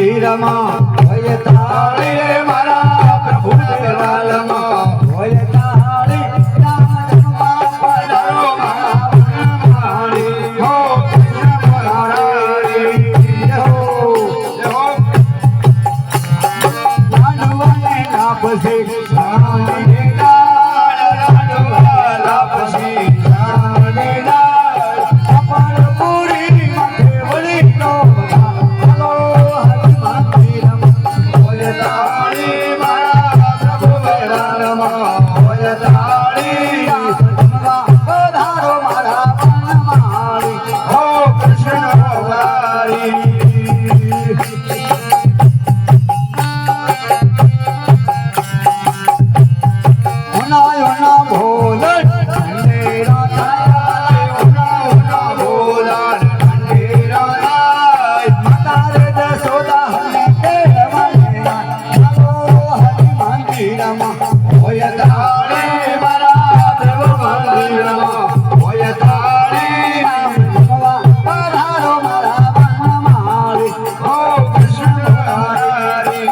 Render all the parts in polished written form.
મંદિરમાં હોય તાળી રે મારા પ્રભુ દેવાલમાં હોય તાળી રામ જન્મમાં પધારો મારા વનમાળી હો કૃષ્ણ મુરારી હો લાડવાને લાપસે શાને લાડવા લાપસે શાને અપર પૂરી માથે વળી નો હલો હરિ મંદિરમાં હોય તાળી મારા પ્રભુ વેરામાં હોય તાળી જન્મમાં પધારો મારા વનમાળી હો કૃષ્ણ મુરારી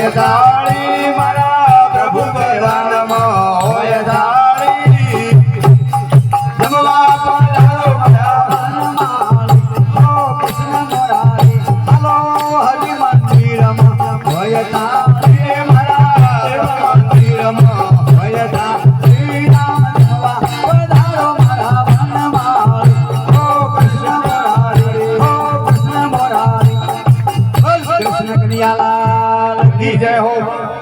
તાળી મારા પ્રભુ ભગવાનમાં હોય તાળી જમવા પધારો મારા વનમાળી હો કૃષ્ણ મુરારી હલો હરિ મંદિરમાં હોય તાળી મારા મંદિરમાં હોય તાળી રામ જમવા પધારો મારા વનમાળી હો કૃષ્ણ મુરારી હો કૃષ્ણ મુરારી કૃષ્ણ કનૈયાલાલ की जय हो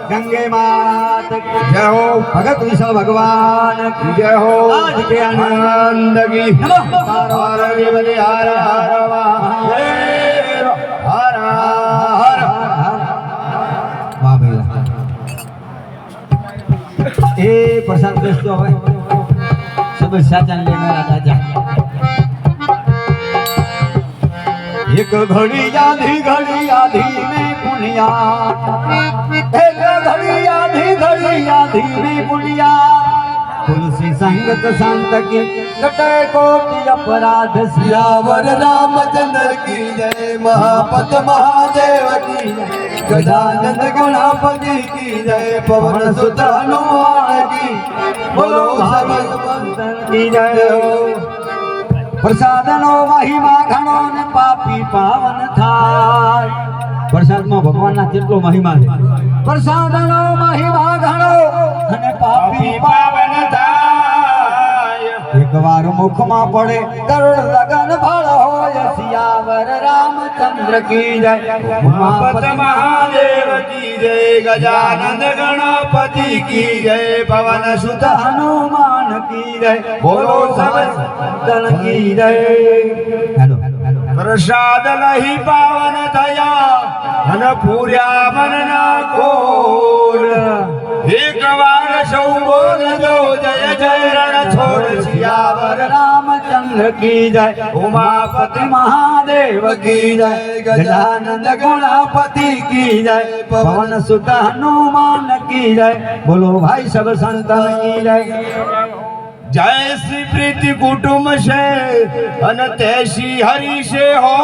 गंगे मात की जय हो भगत विष्णु भगवान की जय हो आज के आनंद की हर हर हर महादेव हर हर वाह भैया ए प्रसाद दोस्तों सब साजन लेने राजा एक घड़ी आधी में पुनिया एक घड़ी आधी में पुनिया तुलसी संगत संत की कटे कोटि अपराध सियावर रामचंद्र की जय महापत महादेव की गजानन गणपति की जय पवन सुत हनुमान की बोलो भागवत की जय हो प्रसादनो महिमा घणो ने पापी पावन थाय प्रसाद में भगवान ना કેટલો મહિમા છે प्रसादनो महिमा घणो અને પાપી પાવન થાય એક વાર મુખ માં પડે કરોડ લગન ફળ હોય સિયાવર રામચંદ્ર की जय महापत महादेव की जय गजानन गणपति की जय पवन सुत हनुमान की जय बोलो सब संतन की जय हेलो प्रसाद लही पावन थया मन पूर्या मनना कोड एक बार सौ बोल दो जय जय रण छोड़ सियावर रामचंद्र की जय उमापति महादेव की जय गजानंद गणपति की जय पवन सुत हनुमान की जय बोलो भाई सब संतन की जय जय श्री प्रीति कुटुंब से अन तैसी हरि से हो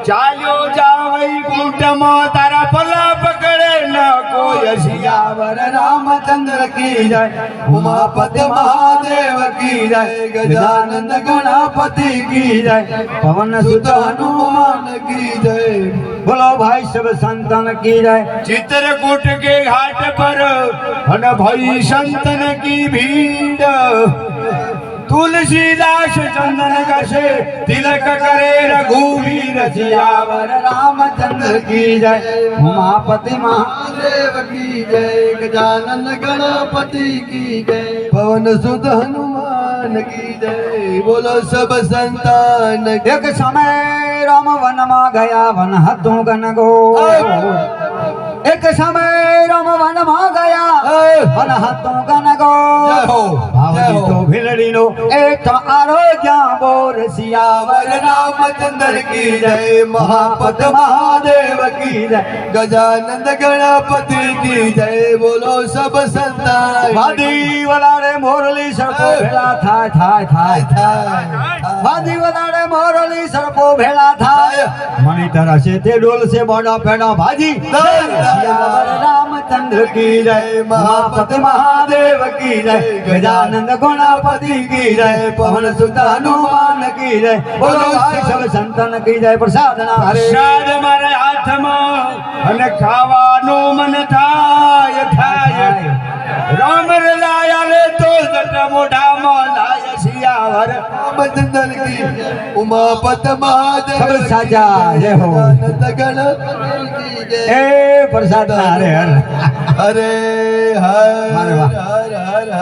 चाल्यो जावई कुटुंब तारा पला पकड़े न कोई सियावर रामचंद्र की जय उमापति महादेव की जय गजानंद गणपति की जय पवन सुत हनुमान की जय बोलो भाई सब संतन की जय चित्रकूट के घाट पर अन भई संतन की भीड़ तुलसीदास चंदन कसे तिलक करे रघुवीर सियावर रामचंद्र की जय उमापति महादेव की जय गजानन गणपति की जय पवन सुत हनुमान की जय बोलो सब संतान एक समय राम वन में गया वन हतों गन गो एक समय राम वन में गया वन हतों गन गो आवली तो भिलड़ी लो एक आरोग्य बोर सियावर रामचंद्र की जय महापत महादेव की जय गजानंद गणपति की जय बोलो सब संतान वादी वलारे मोरली सरपो भेला थाय थाय थाय थाय वादी वलारे मोरली सरपो भेला थाय मणि तरह से ते डोल से बड़ा पेड़ा भाजी सियावर रामचंद्र की जय महापत महादेव की जय गजानंद गणपति की जय पवन सुत हनुमान की जय बोलो भाई सब संतन की जय प्रसाद ना हरे प्रसाद मारे हाथ में अन खाવાનું મન થાય થાય રામ લાયા લે તો જટ મોઢામાં લાય સિયાવર रामचंद्र की उमापत महादेव सब साजा जय हो गजानंद गणपति की जय ए प्रसाद ना हरे हर हरे हर हर हर